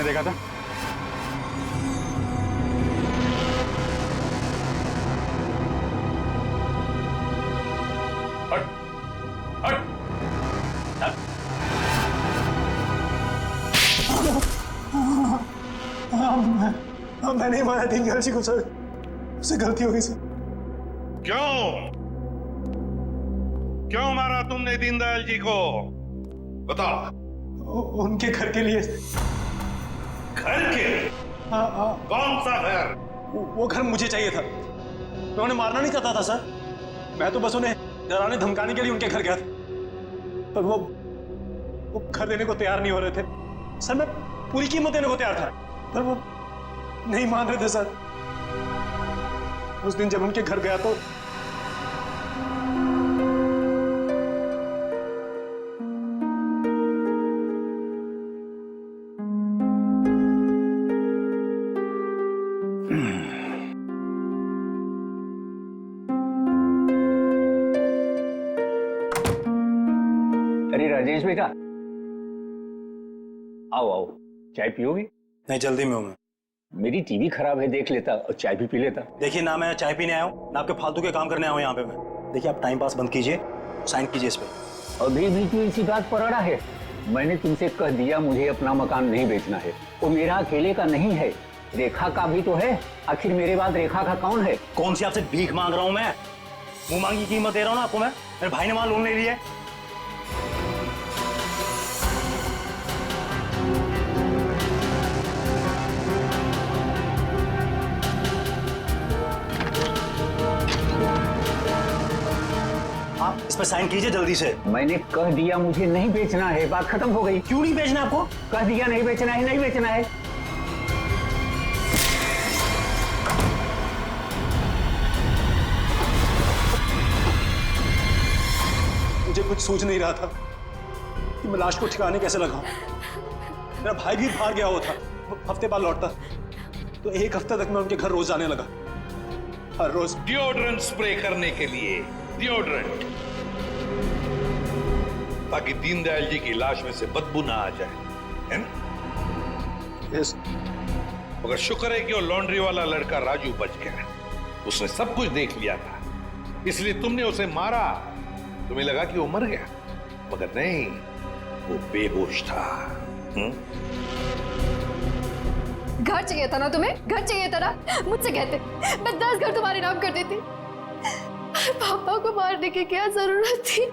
आपने देखा था? हट, हट, हट। मैं नहीं मारा दीनदयाल जी को सर, उससे गलती हो गई सर। क्यों क्यों मारा तुमने दीनदयाल जी को? बताओ। उनके घर के लिए। घर के? हाँ। कौन सा घर? वो घर मुझे चाहिए था। मैं उन्हें मारना नहीं चाहता था सर, मैं तो बस उन्हें डराने धमकाने के लिए उनके घर गया था, पर वो घर देने को तैयार नहीं हो रहे थे सर। मैं पूरी कीमत देने को तैयार था, पर वो नहीं मान रहे थे सर। उस दिन जब उनके घर गया तो अरे राजेश बेटा, आओ आओ, चाय पियोगे? नहीं, जल्दी में हूं मैं। मेरी टीवी खराब है, देख लेता और चाय भी पी लेता। देखिए, ना मैं चाय पीने आया हूँ, ना आपके फालतू के काम करने आया हूँ यहाँ पे मैं। देखिए, आप टाइम पास बंद कीजिए, साइन कीजिए इस पे। अभी भी तू इसी बात पर अड़ा है? मैंने तुमसे कह दिया मुझे अपना मकान नहीं बेचना है। वो मेरा अकेले का नहीं है, रेखा का भी तो है। आखिर मेरे बाद रेखा का कौन है? कौन सी आपसे भीख मांग रहा हूँ मैं? मुंह मांगी कीमत दे रहा हूँ ना आपको मैं। मेरे भाई ने वहां लोन ले लिया है। आप इस पर साइन कीजिए जल्दी से। मैंने कह दिया मुझे नहीं बेचना है, बात खत्म हो गई। क्यों नहीं बेचना आपको? कह दिया नहीं बेचना है, नहीं बेचना है। मुझे कुछ सूझ नहीं रहा था कि मैं लाश को ठिकाने कैसे लगाऊं। मेरा भाई भी बाहर गया हुआ था, वो हफ्ते बाद लौटता, तो एक हफ्ते तक मैं उनके घर रोज जाने लगा, हर रोज। डिओड्रेंट स्प्रे करने के लिए, डिओड्रेंट, ताकि दीनदयाल जी की लाश में से बदबू ना आ जाए, है ना? यस। मगर शुक्र है कि वो लॉन्ड्री वाला लड़का राजू बच गया। उसने सब कुछ देख लिया था, इसलिए तुमने उसे मारा। तुम्हें लगा कि वो मर गया, मगर नहीं, वो बेहोश था। घर चाहिए था ना तुम्हें? घर चाहिए था ना? मुझसे कहते मैं 10 घर तुम्हारे नाम कर देती। पापा को मारने की क्या जरूरत थी?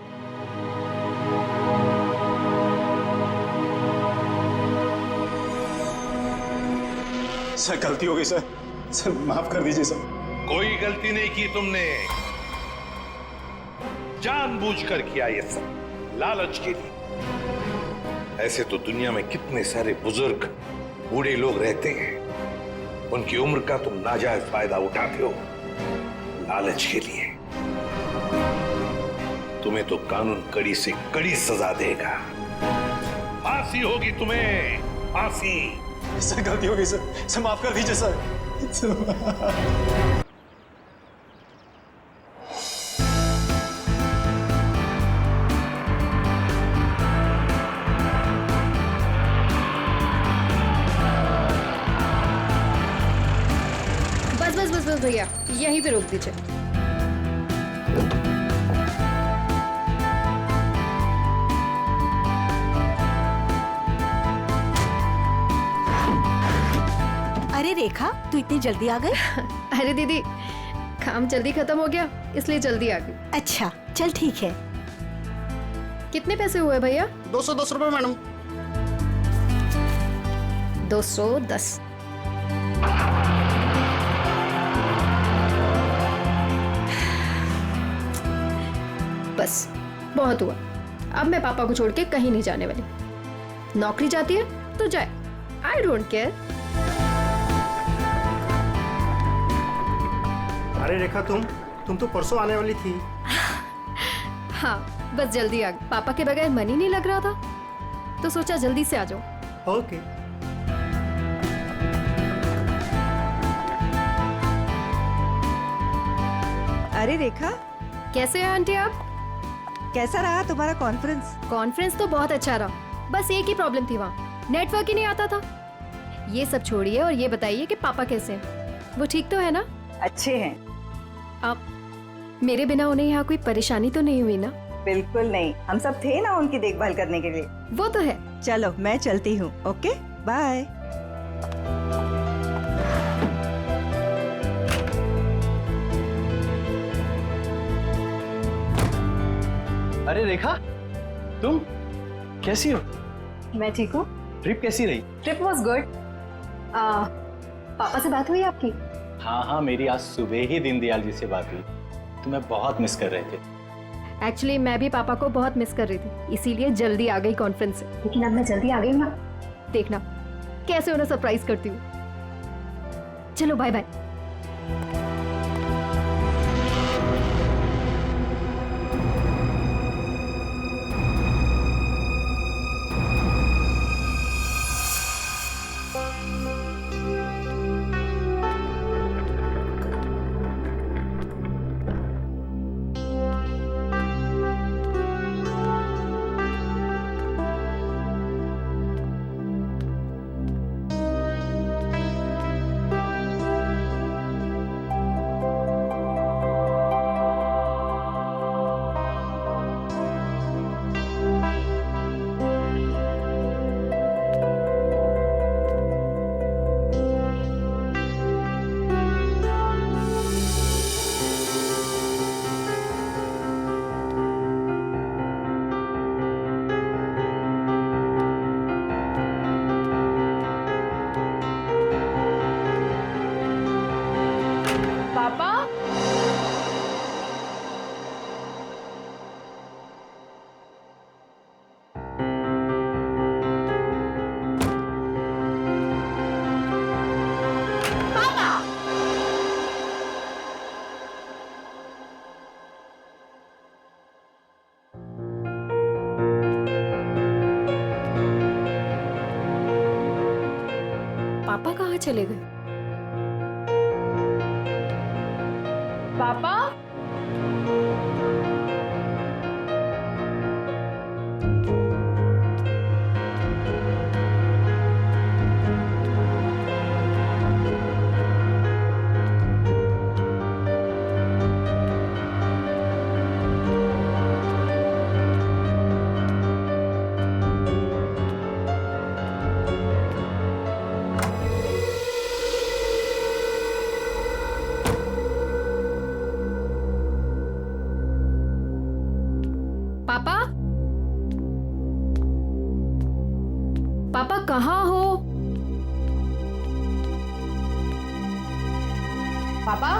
सर, गलती हो गई सर। सर, माफ कर दीजिए सर। कोई गलती नहीं की तुमने, जानबूझकर किया ये सब, लालच के लिए। ऐसे तो दुनिया में कितने सारे बुजुर्ग बूढ़े लोग रहते हैं, उनकी उम्र का तुम नाजायज फायदा उठाते हो लालच के लिए। तुम्हें तो कानून कड़ी से कड़ी सजा देगा, फांसी होगी तुम्हें, फांसी। सर, गलती हो गई सर। सर, माफ कर दीजिए सर। बस भैया, यहीं पे रोक दीजिए। अरे रेखा, तू इतनी जल्दी आ गई? अरे दीदी, काम जल्दी खत्म हो गया इसलिए जल्दी आ गई। अच्छा, चल ठीक है। कितने पैसे हुए भैया? 210 रुपए मैडम। 210। बस बहुत हुआ। अब मैं पापा को छोड़ के कहीं नहीं जाने वाली। नौकरी जाती है तो जाए, आई डोंट केयर। अरे रेखा, तुम तो परसों आने वाली थी। हाँ, बस जल्दी आ गई। पापा के बगैर मन ही नहीं लग रहा था, तो सोचा जल्दी से आ जाओ। ओके। अरे रेखा, कैसे हैं आंटी आप? कैसा रहा तुम्हारा कॉन्फ्रेंस? कॉन्फ्रेंस तो बहुत अच्छा रहा, बस एक ही प्रॉब्लम थी, वहाँ नेटवर्क ही नहीं आता था। ये सब छोड़िए और ये बताइए कि पापा कैसे हैं? वो ठीक तो है ना? अच्छे हैं। आप मेरे बिना उन्हें यहाँ कोई परेशानी तो नहीं हुई ना? बिल्कुल नहीं, हम सब थे ना उनकी देखभाल करने के लिए। वो तो है। चलो मैं चलती हूँ। Okay bye. अरे रेखा, तुम कैसी हो? मैं ठीक हूँ। ट्रिप कैसी रही? Trip was good. पापा से बात हुई आपकी? हाँ हाँ, मेरी आज सुबह ही दीनदयाल जी से बात हुई। तुम्हें बहुत मिस कर रहे थे। एक्चुअली मैं भी पापा को बहुत मिस कर रही थी, इसीलिए जल्दी आ गई कॉन्फ्रेंस से। लेकिन अब मैं जल्दी आ गई हूँ ना, देखना कैसे उन्हें सरप्राइज करती हूँ। चलो बाय बाय। पापा, पापा कहाँ चले गए? पापा, पापा, पापा कहाँ हो? पापा,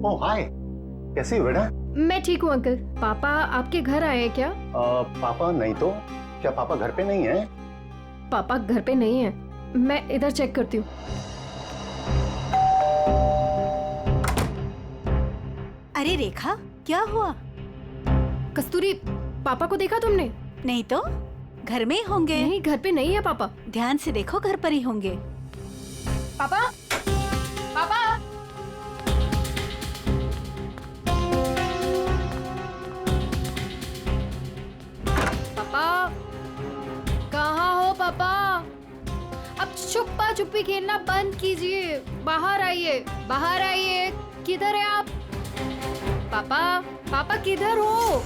ओह हाय, कैसी हो बेटा? मैं ठीक हूँ अंकल। पापा आपके घर आए हैं क्या? पापा नहीं तो। क्या पापा घर पे नहीं है? पापा घर पे नहीं है, मैं इधर चेक करती हूँ। अरे रेखा, क्या हुआ? कस्तूरी, पापा को देखा तुमने? नहीं तो, घर में ही होंगे। नहीं, घर पे नहीं है पापा। ध्यान से देखो, घर पर ही होंगे। पापा, पापा, पापा, कहाँ हो पापा? अब छुपा छुपी खेलना बंद कीजिए। बाहर आइए, बाहर आइए। किधर है आप? पापा, पापा किधर हो?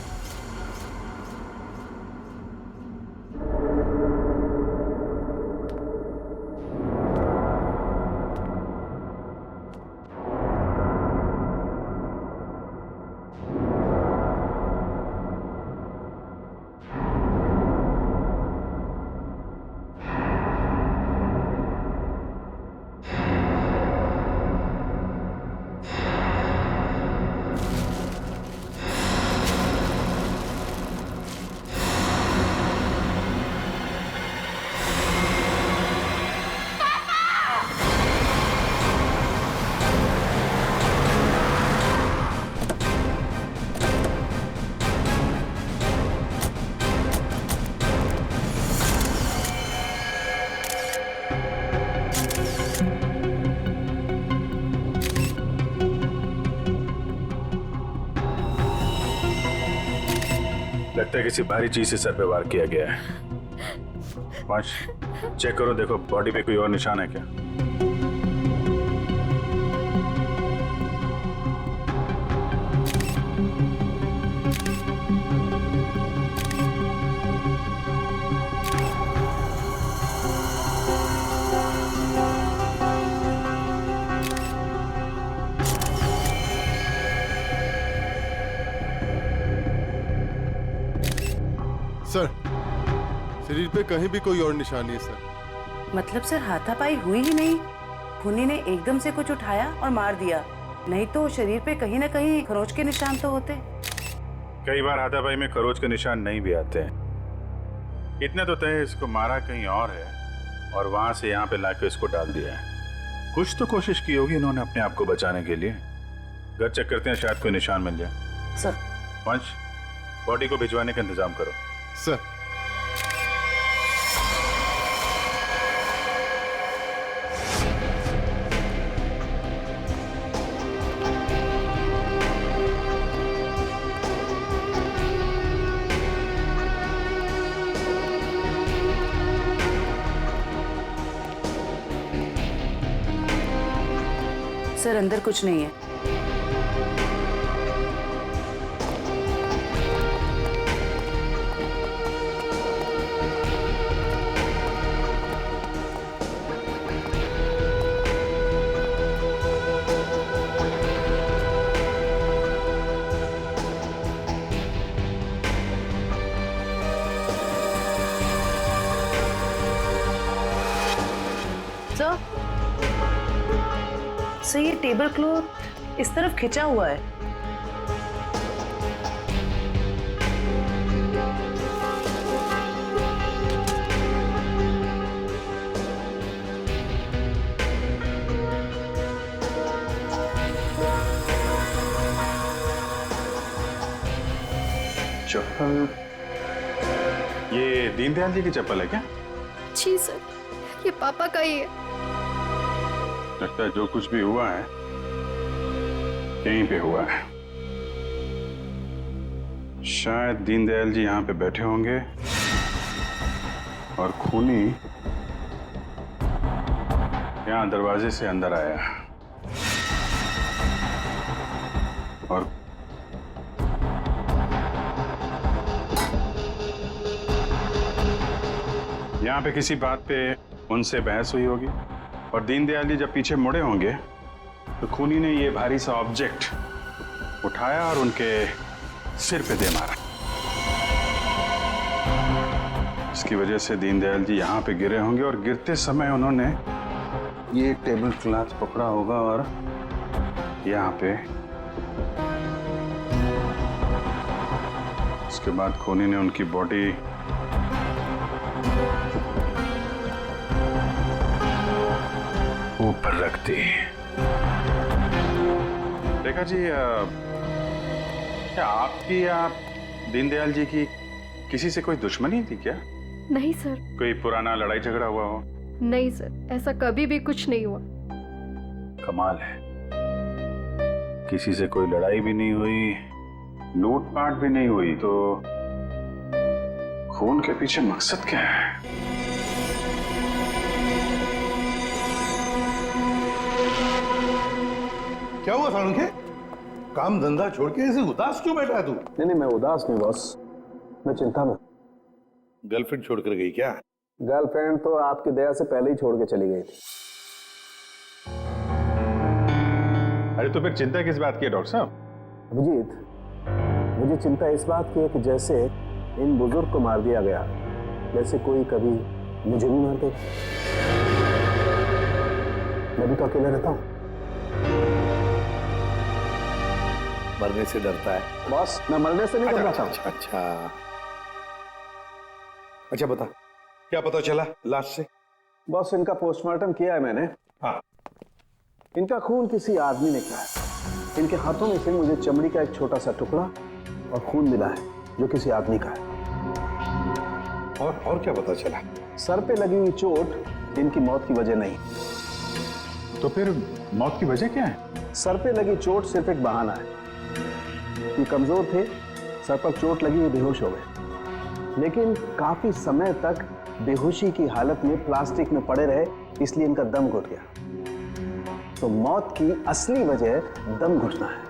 लगता है किसी भारी चीज से सर पे वार किया गया है। वंश, चेक करो, देखो बॉडी पे कोई और निशान है क्या। सर, शरीर पे कहीं भी कोई और निशान नहीं है सर। मतलब सर हाथापाई हुई ही नहीं, खूनी ने एकदम से कुछ उठाया और मार दिया, नहीं तो शरीर पे कहीं ना कहीं खरोंच के निशान तो होते। कई बार हाथापाई में खरोच के निशान नहीं भी आते हैं। इतने तो तय इसको मारा कहीं और है और वहां से यहाँ पे लाके इसको डाल दिया है। कुछ तो कोशिश की होगी इन्होंने अपने आप को बचाने के लिए। घर चेक करते हैं, शायद कोई निशान मिल जाए। सर, वंश, बॉडी को भिजवाने का इंतजाम करो। सर, सर अंदर कुछ नहीं है। सर ये टेबल क्लॉथ इस तरफ खिंचा हुआ है। चप्पल, ये दीनदयाल जी की चप्पल है क्या? जी सर, ये पापा का ही है। लगता है जो कुछ भी हुआ है यहीं पे हुआ है। शायद दीनदयाल जी यहाँ पे बैठे होंगे और खूनी यहाँ दरवाजे से अंदर आया और यहाँ पे किसी बात पे उनसे बहस हुई होगी और दीनदयाल जी जब पीछे मुड़े होंगे तो खूनी ने ये भारी सा ऑब्जेक्ट उठाया और उनके सिर पे दे मारा। इसकी वजह से दीनदयाल जी यहाँ पे गिरे होंगे और गिरते समय उन्होंने ये टेबल क्लॉथ पकड़ा होगा और यहाँ पे उसके बाद खूनी ने उनकी बॉडी ऊपर रख दी। रेखा जी, क्या आपकी या दीनदयाल जी की किसी से कोई दुश्मनी थी क्या? नहीं सर। कोई पुराना लड़ाई झगड़ा हुआ हो? नहीं सर, ऐसा कभी भी कुछ नहीं हुआ। कमाल है, किसी से कोई लड़ाई भी नहीं हुई, लूटपाट भी नहीं हुई, तो खून के पीछे मकसद क्या है? क्या हुआ सालुंखे? काम धंधा छोड़ के ऐसे उदास क्यों बैठा है तू? नहीं मैं उदास नहीं बॉस, मैं चिंता में। गर्लफ्रेंड छोड़कर गई क्या? गर्लफ्रेंड तो आपकी दया से पहले ही छोड़ के चली गई थी। अरे तो फिर चिंता किस बात की है डॉक्टर साहब? अभिजीत, मुझे चिंता इस बात की है कि जैसे इन बुजुर्ग को मार दिया गया, वैसे कोई कभी मुझे भी मार दे। मैं भी तो अकेला रहता हूँ। मरने से डरता है बॉस? मैं मरने से नहीं डरता। अच्छा बता, क्या पता चला लाश से? बॉस, इनका पोस्टमार्टम किया है मैंने। हाँ। इनका खून किसी आदमी ने किया है। इनके हाथों में से मुझे चमड़ी का एक छोटा सा टुकड़ा और खून मिला है जो किसी आदमी का है। और क्या पता चला? सर पे लगी हुई चोट इनकी मौत की वजह नहीं। तो फिर मौत की वजह क्या है? सर पे लगी चोट सिर्फ एक बहाना है। ये कमजोर थे, सर पर चोट लगी, ये बेहोश हो गए। लेकिन काफी समय तक बेहोशी की हालत में प्लास्टिक में पड़े रहे, इसलिए इनका दम घुट गया। तो मौत की असली वजह दम घुटना है।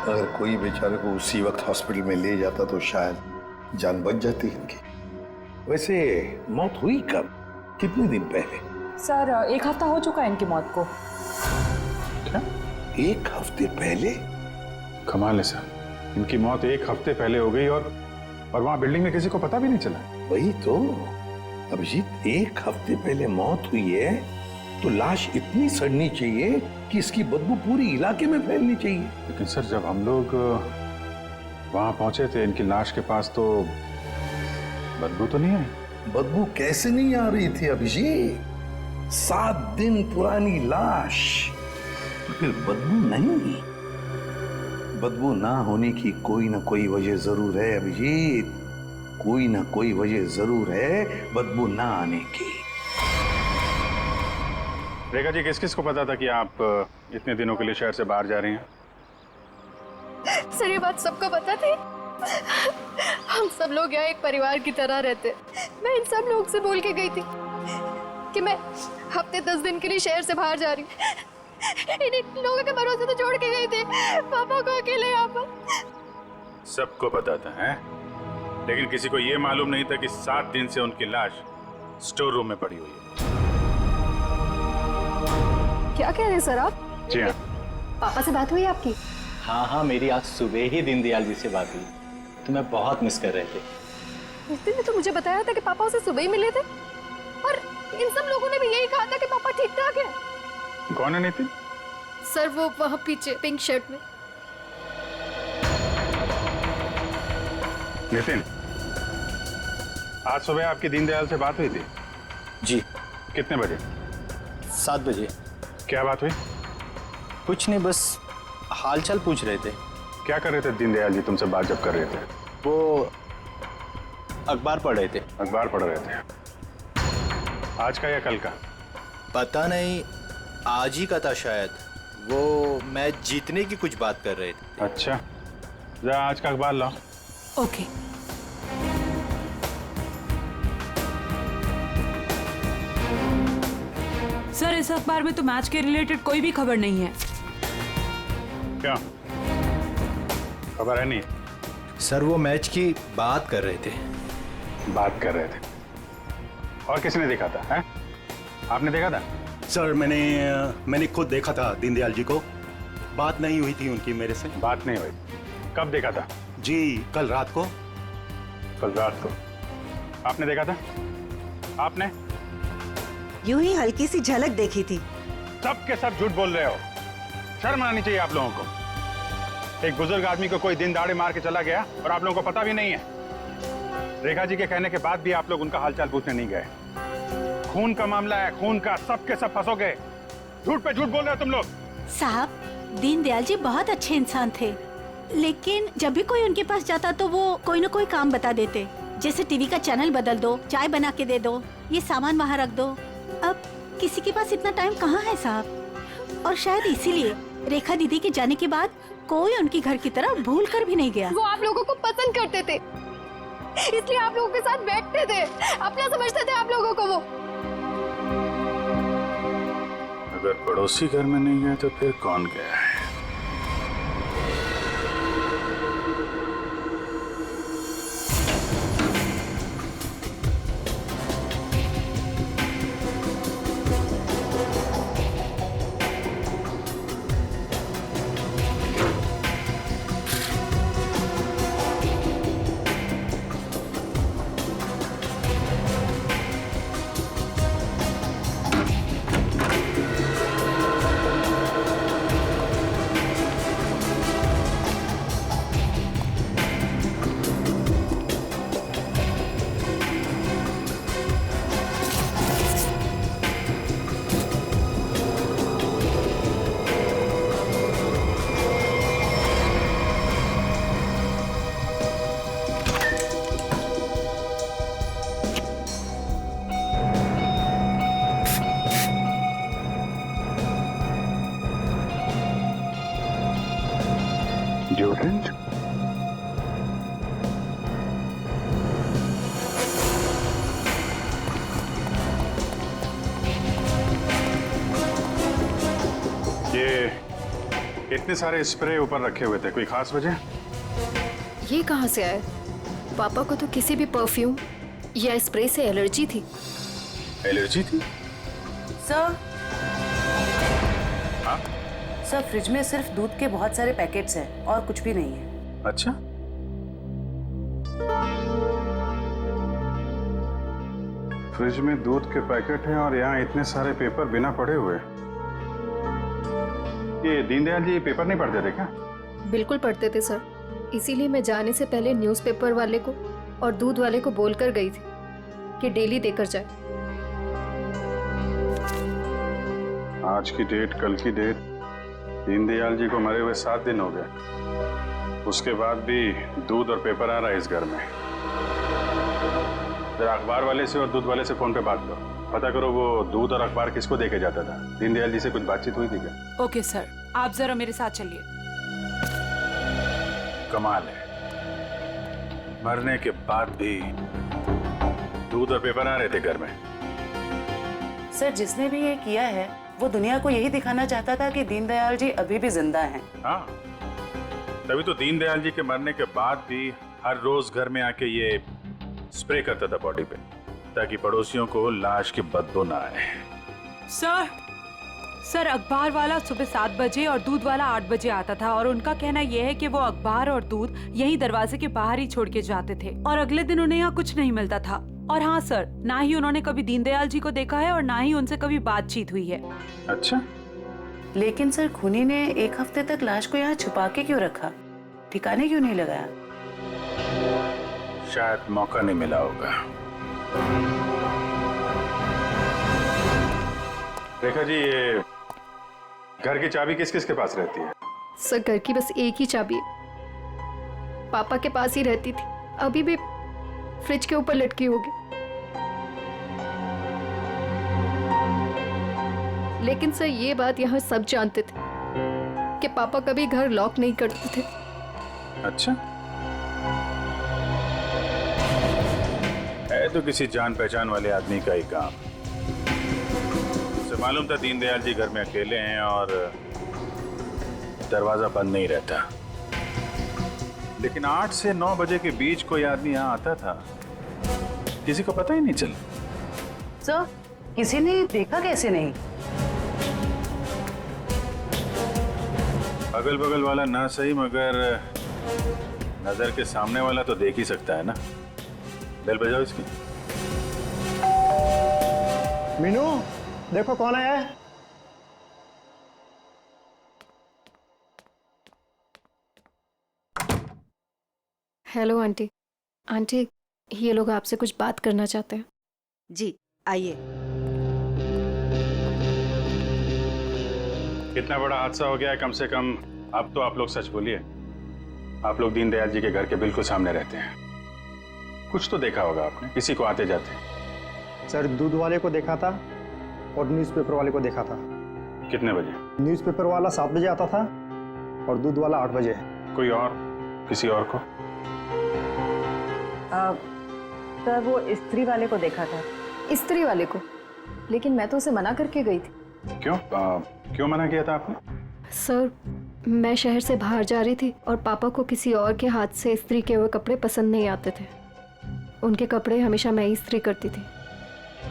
अगर कोई बेचारे को उसी वक्त हॉस्पिटल में ले जाता तो शायद जान बच जाती इनकी। वैसे मौत हुई कब, कितने दिन पहले? सर 1 हफ्ता हो चुका है इनकी मौत को। क्या? 1 हफ्ते पहले? कमाल है सर, इनकी मौत 1 हफ्ते पहले हो गई और वहां बिल्डिंग में किसी को पता भी नहीं चला। वही तो अभिजीत, 1 हफ्ते पहले मौत हुई है तो लाश इतनी सड़नी चाहिए कि इसकी बदबू पूरी इलाके में फैलनी चाहिए। लेकिन सर जब हम लोग वहां पहुंचे थे इनकी लाश के पास तो बदबू तो नहीं आई। बदबू कैसे नहीं आ रही थी अभिजीत? 7 दिन पुरानी लाश, तो फिर बदबू नहीं? बदबू ना होने की कोई ना कोई वजह जरूर है अभिजीत, कोई ना कोई वजह जरूर है बदबू ना आने की। रेखा जी, किस किस को पता था कि आप इतने दिनों के लिए शहर से बाहर जा रही हैं? सर ये बात सबको पता थी। हम सब लोग यहाँ एक परिवार की तरह रहते। मैं इन सब लोग से बोल के गई थी कि मैं हफ्ते 10 दिन के लिए शहर से बाहर जा रही हूँ। इन लोगों के भरोसे तो छोड़ के गई थी पापा को अकेले यहाँ पर। सबको पता था हैं? लेकिन किसी को ये मालूम नहीं था कि 7 दिन से उनकी लाश स्टोर रूम में पड़ी हुई है। क्या कह रहे हैं सर आप? जी हाँ। पापा से बात हुई आपकी? हाँ, मेरी आज सुबह ही दीनदयाल जी से बात हुई। तुम्हें बहुत मिस कर रहे थे। नितिन ने तो मुझे बताया था कि पापा उसे सुबह ही मिले थे और इन सब लोगों ने भी यही कहा था कि पापा ठीक ठाक है। कौन है नितिन? सर वो वहाँ पीछे पिंक शर्ट में। नितिन, आज सुबह आपकी दीनदयाल से बात हुई थी? जी। कितने बजे? 7 बजे। क्या बात हुई? कुछ नहीं, बस हालचाल पूछ रहे थे। क्या कर रहे थे दीनदयाल जी तुमसे बात जब कर रहे थे? वो अखबार पढ़ रहे थे। अखबार पढ़ रहे थे? आज का या कल का? पता नहीं, आज ही का था शायद। वो मैच जीतने की कुछ बात कर रहे थे। अच्छा, जरा आज का अखबार लाओ। ओके। सर इस अखबार में तो मैच के रिलेटेड कोई भी खबर नहीं है। क्या खबर है? नहीं सर, वो मैच की बात कर रहे थे। बात कर रहे थे? और किसने देखा था? हैं? आपने देखा था? सर मैंने खुद देखा था दीनदयाल जी को। बात नहीं हुई थी उनकी मेरे से। बात नहीं हुई? कब देखा था? जी, कल रात को। कल रात को आपने देखा था? आपने? यूं ही हल्की सी झलक देखी थी। सब के सब झूठ बोल रहे हो। शर्म आनी चाहिए आप लोगों को। एक बुजुर्ग आदमी को कोई दिन दाड़े मार के चला गया और आप लोगों को पता भी नहीं है। रेखा जी के कहने के बाद भी आप लोग उनका हालचाल पूछने नहीं गए। खून का मामला है, खून का। सब के सब फंसोगे। झूठ पे झूठ बोल रहे हो तुम लोग। साहब, दीनदयाल जी बहुत अच्छे इंसान थे, लेकिन जब भी कोई उनके पास जाता तो वो कोई न कोई काम बता देते, जैसे टीवी का चैनल बदल दो, चाय बना के दे दो, ये सामान वहाँ रख दो। अब किसी के पास इतना टाइम कहाँ है साहब? और शायद इसीलिए रेखा दीदी के जाने के बाद कोई उनकी घर की तरह भूल कर भी नहीं गया। वो आप लोगों को पसंद करते थे, इसलिए आप लोगों के साथ बैठते थे, अपना समझते थे आप लोगों को वो। अगर पड़ोसी घर में नहीं गए तो फिर कौन गया है? इतने सारे स्प्रे ऊपर रखे हुए थे, कोई खास वजह? ये कहाँ से आए? पापा को तो किसी भी परफ्यूम या स्प्रे से एलर्जी थी। एलर्जी थी? सर, हाँ? सर फ्रिज में सिर्फ दूध के बहुत सारे पैकेट्स हैं और कुछ भी नहीं है। अच्छा, फ्रिज में दूध के पैकेट हैं और यहाँ इतने सारे पेपर बिना पढ़े हुए। ये दीनदयाल जी पेपर नहीं पढ़ते थे क्या? बिल्कुल पढ़ते थे सर, इसीलिए मैं जाने से पहले न्यूज़पेपर वाले को और दूध वाले को बोलकर गई थी कि डेली देकर जाए। आज की डेट, कल की डेट, दीनदयाल जी को मरे हुए 7 दिन हो गए। उसके बाद भी दूध और पेपर आ रहा है इस घर में। जरा अखबार वाले से और दूध वाले से फोन पे बात करो, पता करो वो दूध और अखबार किसको देके जाता था। दीनदयाल जी से कुछ बातचीत हुई थी क्या? ओके सर, आप जरा मेरे साथ चलिए। कमाल है, मरने के बाद भी दूध और पेपर आ रहे थे घर में। सर, जिसने भी ये किया है वो दुनिया को यही दिखाना चाहता था कि दीनदयाल जी अभी भी जिंदा हैं। हाँ, तभी तो दीनदयाल जी के मरने के बाद भी हर रोज घर में आके ये स्प्रे करता था बॉडी पे, ताकि पड़ोसियों को लाश की बदबू ना आए। सर अखबार वाला सुबह 7 बजे और दूध वाला 8 बजे आता था और उनका कहना यह है कि वो अखबार और दूध यही दरवाजे के बाहर ही छोड़ के जाते थे और अगले दिन उन्हें यहाँ कुछ नहीं मिलता था। और हाँ सर, ना ही उन्होंने कभी दीनदयाल जी को देखा है और ना ही उनसे कभी बातचीत हुई है। अच्छा, लेकिन सर खूनी ने 1 हफ्ते तक लाश को यहाँ छुपा के क्यों रखा? ठिकाने क्यों नहीं लगाया? शायद मौका नहीं मिला होगा। रेखा जी, ये घर की चाबी किस किस के पास रहती है? सर घर की बस एक ही चाबी है, पापा के पास ही रहती थी, अभी भी फ्रिज के ऊपर लटकी होगी। लेकिन सर ये बात यहाँ सब जानते थे कि पापा कभी घर लॉक नहीं करते थे। अच्छा, है तो किसी जान पहचान वाले आदमी का ही काम। उसे मालूम था दीनदयाल जी घर में अकेले हैं और दरवाजा बंद नहीं रहता, लेकिन 8 से 9 बजे के बीच कोई आदमी यहाँ आता था, किसी को पता ही नहीं चला। सर, किसी ने देखा कैसे नहीं? अगल बगल वाला ना सही, मगर नजर के सामने वाला तो देख ही सकता है ना। बेल बजाओ इसकी। मीनू, देखो कौन आया है। Hello aunty. आंटी, ये लोग आपसे कुछ बात करना चाहते हैं। जी आइए। कितना बड़ा हादसा हो गया है, कम से कम अब तो आप लोग सच बोलिए। आप लोग दीनदयाल जी के घर के बिल्कुल सामने रहते हैं, कुछ तो देखा होगा आपने, किसी को आते जाते। सर, दूध वाले को देखा था और न्यूज़पेपर वाले को देखा था। कितने बजे? न्यूज़पेपर वाला 7 बजे आता था और दूध वाला 8 बजे। कोई और, किसी और को? सर, वो स्त्री वाले को देखा था। स्त्री वाले को? लेकिन मैं तो उसे मना करके गई थी। क्यों? क्यों मना किया था आपने? सर, मैं शहर से बाहर जा रही थी और पापा को किसी और के हाथ से इस्त्री किए हुए कपड़े पसंद नहीं आते थे। उनके कपड़े हमेशा मैं ही इस्त्री करती थी।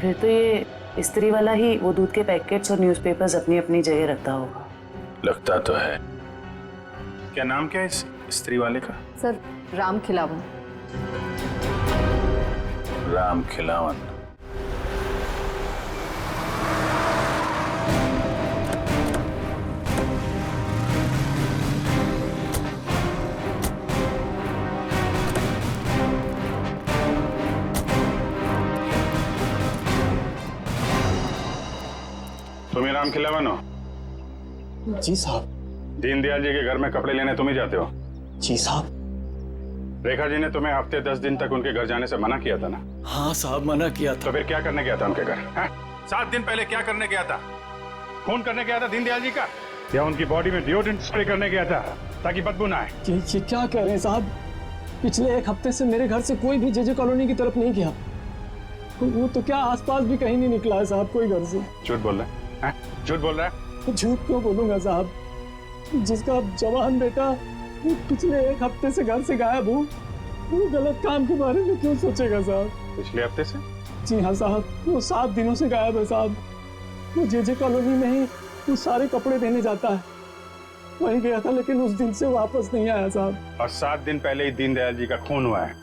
फिर तो ये स्त्री वाला ही वो दूध के पैकेट्स और न्यूज़पेपर्स अपनी अपनी जगह रखता होगा। लगता तो है। क्या नाम क्या है इस स्त्री वाले का? सर, राम खिलावन। राम खिलावन। तुम ही राम खिलावन हो? जी साहब। दीनदयाल जी के घर में कपड़े लेने तुम ही जाते हो? जी साहब। रेखा जी ने तुम्हें हफ्ते 10 दिन तक उनके घर जाने से मना किया था ना? हाँ साहब, मना किया था। तो फिर क्या करने गया था उनके घर? 7 दिन पहले क्या करने गया था? खून करने गया था दीनदयाल जी का, या उनकी बॉडी में डिओड्रेंट स्प्रे करने गया था ताकि बदबू ना आए? ये क्या कह रहे हैं साहब? पिछले 1 हफ्ते से मेरे घर से कोई भी जेजे कॉलोनी की तरफ नहीं गया। वो तो क्या आसपास भी कहीं नहीं निकला है साहब, कोई घर से। झूठ बोल रहा है? झूठ बोल रहा है? झूठ क्यों बोलूंगा साहब? जिसका जवान बेटा पिछले 1 हफ्ते से घर से गायब हो, वो गलत काम के बारे में क्यों सोचेगा साहब? पिछले हफ्ते से? जी हाँ साहब, वो 7 दिनों से गायब है साहब। वो जे कॉलोनी में ही वो सारे कपड़े देने जाता है, वहीं गया था लेकिन उस दिन से वापस नहीं आया साहब। और 7 दिन पहले ही दीनदयाल जी का खून हुआ है।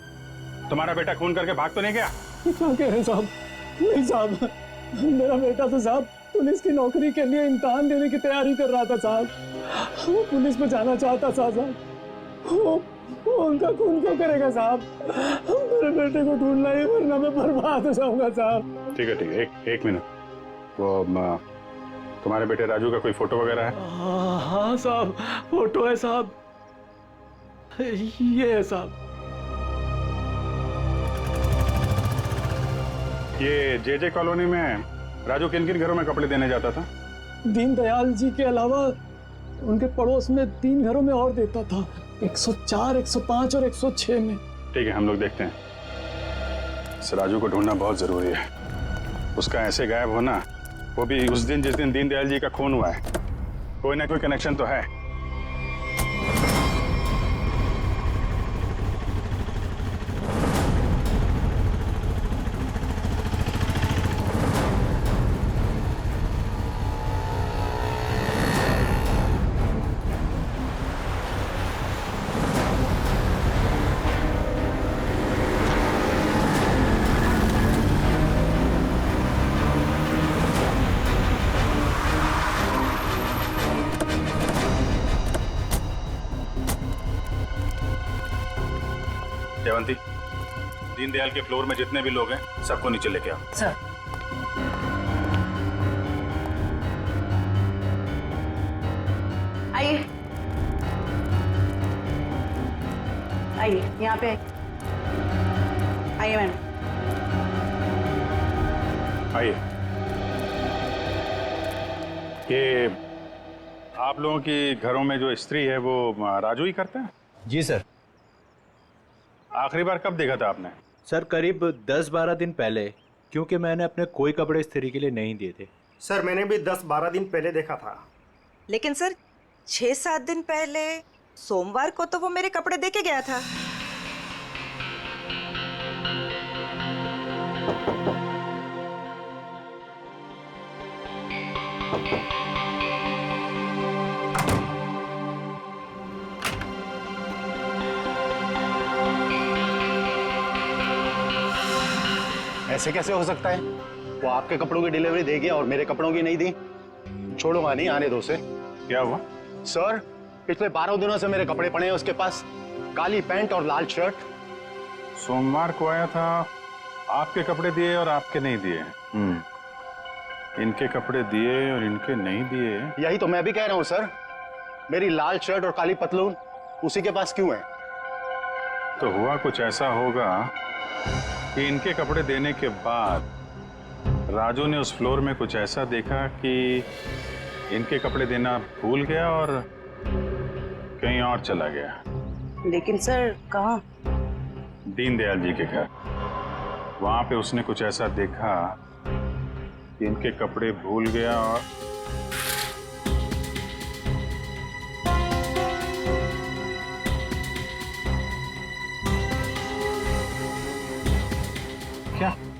तुम्हारा बेटा खून करके भाग तो नहीं गया? क्या कह रहे हैं साहब? नहीं साहब, मेरा बेटा तो साहब पुलिस की नौकरी के लिए इम्तिहान देने की तैयारी कर रहा था साहब। वो पुलिस में जाना चाहता था साहब। वो उनका खून क्यों करेगा साहब? मेरे बेटे को ढूंढना है वरना मैं बर्बाद हो जाऊंगा साहब। ठीक है, एक मिनट। वो तुम्हारे बेटे राजू का कोई फोटो वगैरह है? हाँ साहब, फोटो है साहब, ये है साहब। ये जे कॉलोनी में राजू किन किन घरों में कपड़े देने जाता था? दीनदयाल जी के अलावा उनके पड़ोस में 3 घरों में और देता था, 104, 105 और 106 में। ठीक है, हम लोग देखते हैं। इस राजू को ढूंढना बहुत जरूरी है। उसका ऐसे गायब होना, वो भी उस दिन जिस दिन दीनदयाल जी का खून हुआ है, कोई ना कोई कनेक्शन तो है। जयवंती, दीनदयाल के फ्लोर में जितने भी लोग हैं सबको नीचे लेके आओ। सर। आइए आइए, यहाँ पे आइए मैम। आइए। ये आप लोगों की घरों में जो स्त्री है वो राजू ही करता है? जी सर। आखिरी बार कब देखा था आपने? सर करीब 10-12 दिन पहले, क्योंकि मैंने अपने कोई कपड़े इस्त्री के लिए नहीं दिए थे। सर मैंने भी 10-12 दिन पहले देखा था। लेकिन सर 6-7 दिन पहले सोमवार को तो वो मेरे कपड़े दे के गया था। ऐसे कैसे हो सकता है? वो आपके कपड़ों की डिलीवरी दे गया और मेरे कपड़ों की नहीं दी। छोड़ूंगा नहीं, आने दो उसे। क्या हुआ? सर पिछले 12 दिनों से मेरे कपड़े पड़े हैं उसके पास, काली पैंट और लाल शर्ट। सोमवार को आया था, आपके कपड़े दिए और आपके नहीं दिए। इनके कपड़े दिए और इनके नहीं दिए। यही तो मैं भी कह रहा हूँ सर, मेरी लाल शर्ट और काली पतलून उसी के पास क्यों है? तो हुआ कुछ ऐसा होगा कि इनके कपड़े देने के बाद राजू ने उस फ्लोर में कुछ ऐसा देखा कि इनके कपड़े देना भूल गया और कहीं और चला गया। लेकिन सर कहाँ? दीनदयाल जी के घर। वहां पे उसने कुछ ऐसा देखा कि इनके कपड़े भूल गया और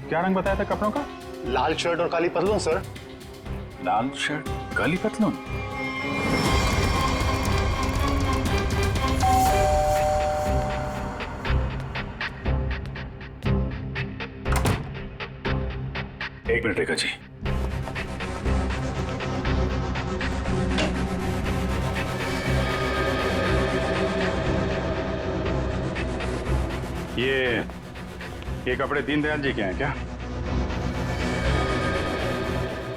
क्या रंग बताया था कपड़ों का? लाल शर्ट और काली पतलून सर। लाल शर्ट काली पतलून? एक मिनट रेखा जी। ये कपड़े दीनदयाल जी के हैं क्या?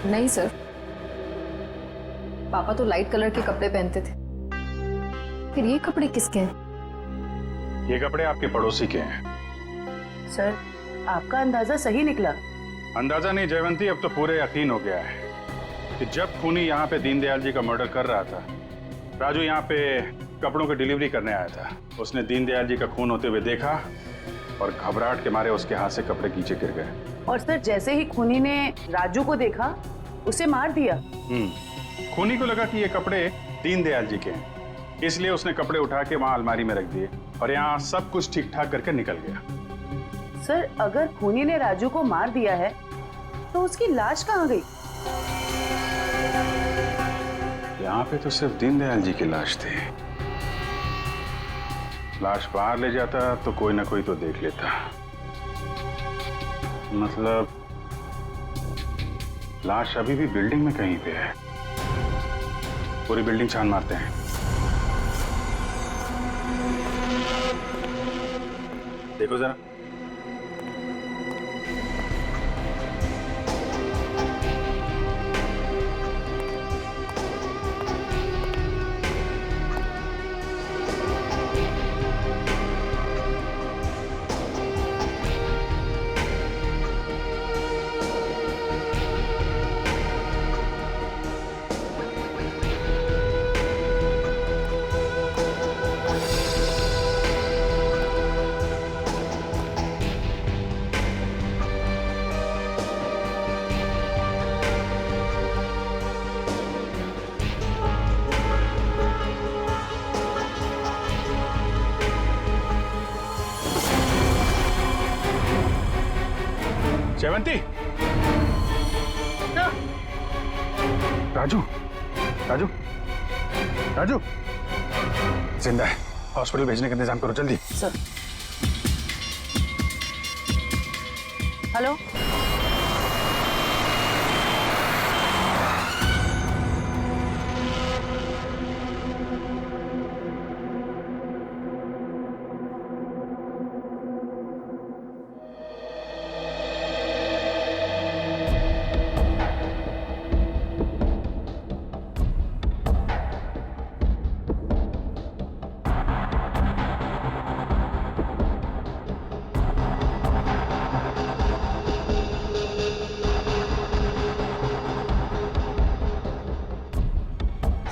नहीं सर, पापा तो लाइट कलर के कपड़े पहनते थे। फिर ये कपड़े किसके हैं? ये कपड़े आपके पड़ोसी के हैं। सर आपका अंदाजा सही निकला। अंदाजा नहीं जयवंती, अब तो पूरे यकीन हो गया है कि जब खूनी यहाँ पे दीनदयाल जी का मर्डर कर रहा था, राजू यहाँ पे कपड़ों की डिलीवरी करने आया था। उसने दीनदयाल जी का खून होते हुए देखा और घबराहट के मारे उसके हाथ से कपड़े नीचे गिर गए। और सर जैसे ही खूनी ने राजू को देखा, उसे मार दिया। खूनी को लगा कि ये कपड़े दीनदयाल जी के हैं, इसलिए उसने कपड़े उठा के वहां अलमारी में रख दिए और यहाँ सब कुछ ठीक ठाक करके निकल गया। सर, अगर खूनी ने राजू को मार दिया है तो उसकी लाश कहाँ गई? यहाँ पे तो सिर्फ दीनदयाल जी की लाश थी। लाश बाहर ले जाता तो कोई ना कोई तो देख लेता। मतलब लाश अभी भी बिल्डिंग में कहीं पे है। पूरी बिल्डिंग छान मारते हैं। देखो जरा। जयवंती, राजू, राजू, राजू, जिंदा है। हॉस्पिटल भेजने का इंतजाम करो जल्दी। सर। हेलो।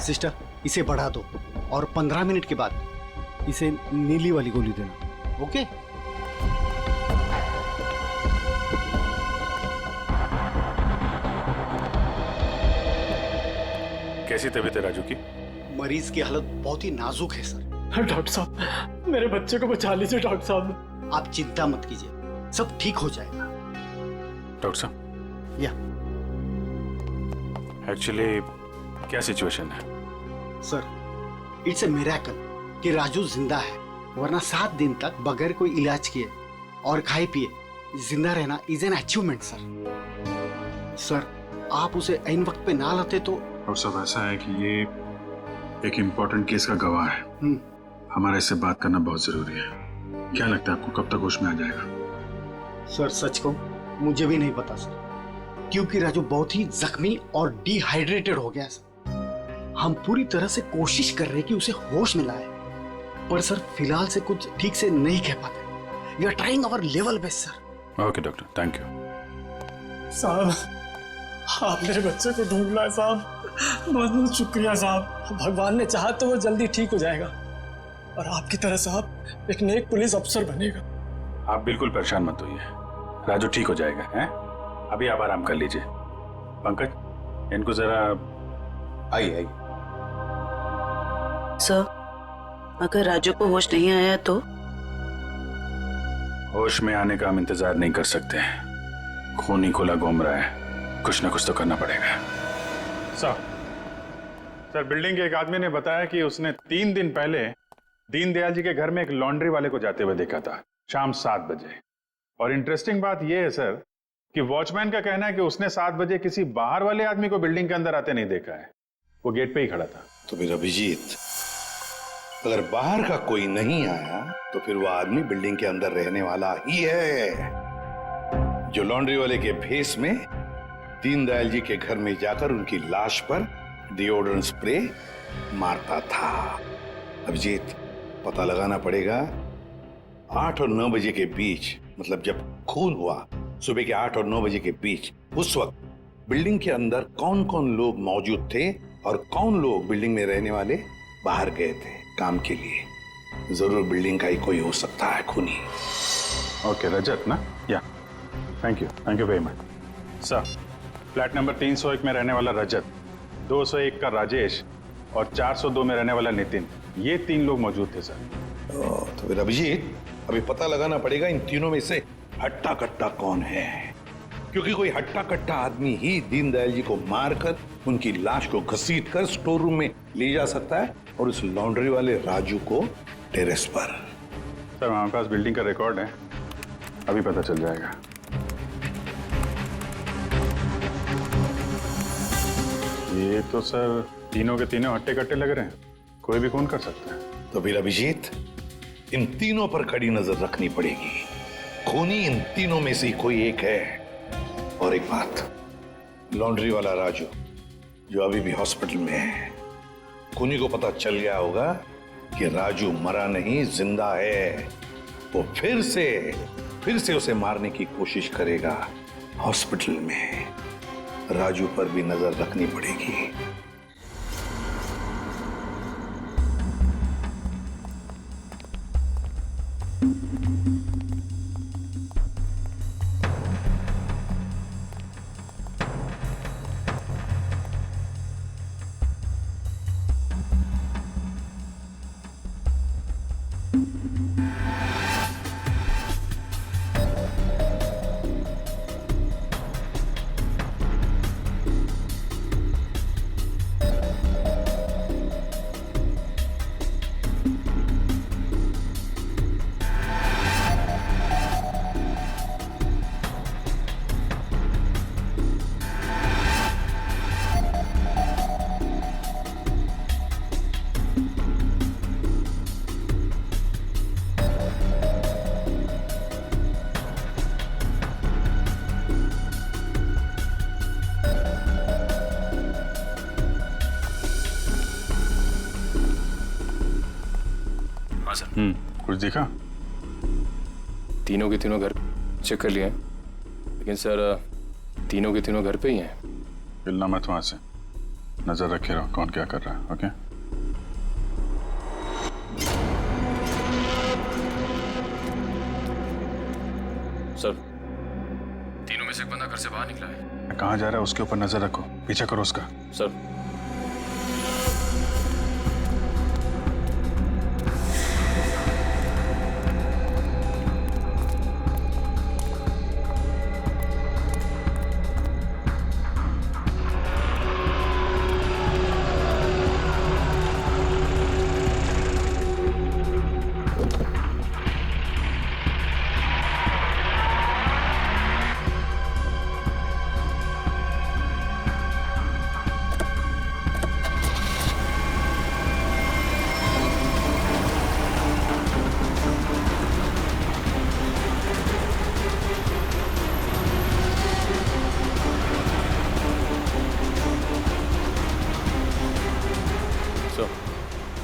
सिस्टर, इसे बढ़ा दो और 15 मिनट के बाद इसे नीली वाली गोली देना। ओके? कैसी तबीयत है राजू की? मरीज की हालत बहुत ही नाजुक है सर। डॉक्टर साहब, मेरे बच्चे को बचा लीजिए डॉक्टर साहब। आप चिंता मत कीजिए, सब ठीक हो जाएगा। डॉक्टर साहब, या एक्चुअली क्या सिचुएशन है? सर, इट्स ए मिरेकल कि राजू जिंदा है, वरना 7 दिन तक बगैर कोई इलाज किए और खाए पिए जिंदा रहना is an achievement sir. Sir, आप उसे ऐन वक्त पे ना लाते तो। और सब ऐसा है कि ये एक इम्पोर्टेंट केस का गवाह है। हमारा इससे बात करना बहुत जरूरी है। क्या लगता है आपको कब तक होश में आ जाएगा? सर सच को मुझे भी नहीं पता सर, क्योंकि राजू बहुत ही जख्मी और डिहाइड्रेटेड हो गया सर। हम पूरी तरह से कोशिश कर रहे हैं कि उसे होश में लाए, पर सर फिलहाल से कुछ ठीक से नहीं कह पाते। We are trying our level best sir. Okay doctor, thank you. साहब, आप मेरे बच्चे को ढूंढ लाए साहब। बहुत बहुत शुक्रिया साहब। भगवान ने चाहा तो वो जल्दी ठीक हो जाएगा और आपकी तरह साहब एक नेक पुलिस अफसर बनेगा। आप बिल्कुल परेशान मत होइए, राजू ठीक हो जाएगा। हैं? अभी आप आराम कर लीजिए। पंकज, इनको जरा। आई। सर, अगर राजू को होश नहीं आया तो? होश में आने का हम इंतजार नहीं कर सकते। खूनी खुला घूम रहा है, कुछ ना कुछ तो करना पड़ेगा। सर, बिल्डिंग के एक आदमी ने बताया कि उसने 3 दिन पहले दीनदयाल जी के घर में एक लॉन्ड्री वाले को जाते हुए देखा था शाम 7 बजे। और इंटरेस्टिंग बात यह है सर कि वॉचमैन का कहना है कि उसने 7 बजे किसी बाहर वाले आदमी को बिल्डिंग के अंदर आते नहीं देखा है। वो गेट पे ही खड़ा था। तो फिर अभिजीत, अगर बाहर का कोई नहीं आया तो फिर वो आदमी बिल्डिंग के अंदर रहने वाला ही है, जो लॉन्ड्री वाले के भेस में दीनदयाल जी के घर में जाकर उनकी लाश पर डिओड्रेंट स्प्रे मारता था। अभिजीत, पता लगाना पड़ेगा 8 और 9 बजे के बीच, मतलब जब खून हुआ सुबह के 8 और 9 बजे के बीच, उस वक्त बिल्डिंग के अंदर कौन कौन लोग मौजूद थे और कौन लोग बिल्डिंग में रहने वाले बाहर गए थे काम के लिए। जरूर बिल्डिंग का ही कोई हो सकता है खूनी। ओके रजत ना? या thank you very much sir. Flat number 301 में रहने वाला रजत 201 का राजेश और 402 में रहने वाला नितिन, ये 3 लोग मौजूद थे सर। तो फिर अभिजीत, अभी पता लगाना पड़ेगा इन तीनों में से हट्टा कट्टा कौन है, क्योंकि कोई हट्टा कट्टा आदमी ही दीनदयाल जी को मारकर उनकी लाश को घसीटकर स्टोर रूम में ले जा सकता है और उस लॉन्ड्री वाले राजू को टेरेस पर। सर हमारे पास बिल्डिंग का रिकॉर्ड है, अभी पता चल जाएगा। ये तो सर तीनों के तीनों हट्टे कट्टे लग रहे हैं, कोई भी खून कर सकता है। तो फिर अभिजीत, इन तीनों पर कड़ी नजर रखनी पड़ेगी। खूनी इन तीनों में से कोई एक है। और एक बात, लॉन्ड्री वाला राजू जो अभी भी हॉस्पिटल में है, खूनी को पता चल गया होगा कि राजू मरा नहीं, जिंदा है। वो फिर से उसे मारने की कोशिश करेगा। हॉस्पिटल में राजू पर भी नजर रखनी पड़ेगी। कुछ दिखा? तीनों के तीनों घर चेक कर लिए हैं, लेकिन सर तीनों के तीनों घर पे ही हैं। हिलना मत वहां से, नजर रखे रहो कौन क्या कर रहा है। ओके सर, तीनों में से एक बंदा घर से बाहर निकला है। कहाँ जा रहा है उसके ऊपर नजर रखो, पीछा करो उसका। सर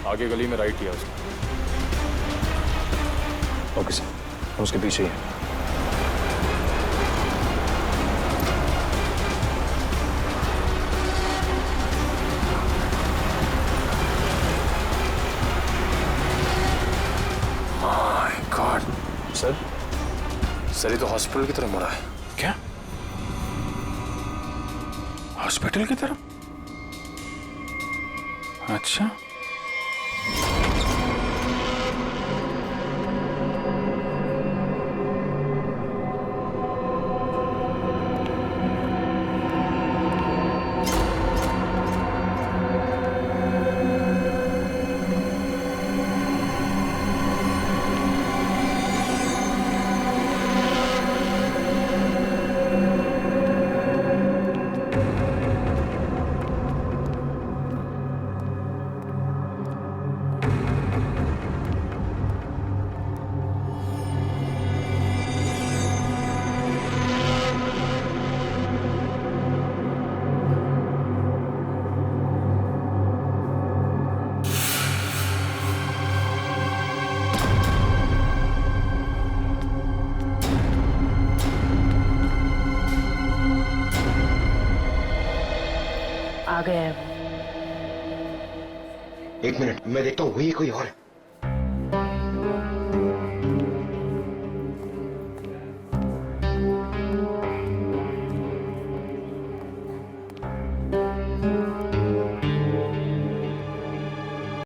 आगे गली में राइट किया उसने। ओके सर, हम उसके पीछे ही हैं। माय गॉड सर, ये तो हॉस्पिटल की तरफ मुड़ा है। क्या हॉस्पिटल की तरफ? अच्छा आ गया है। एक मिनट, मैं देखता हूँ हुई कोई और है।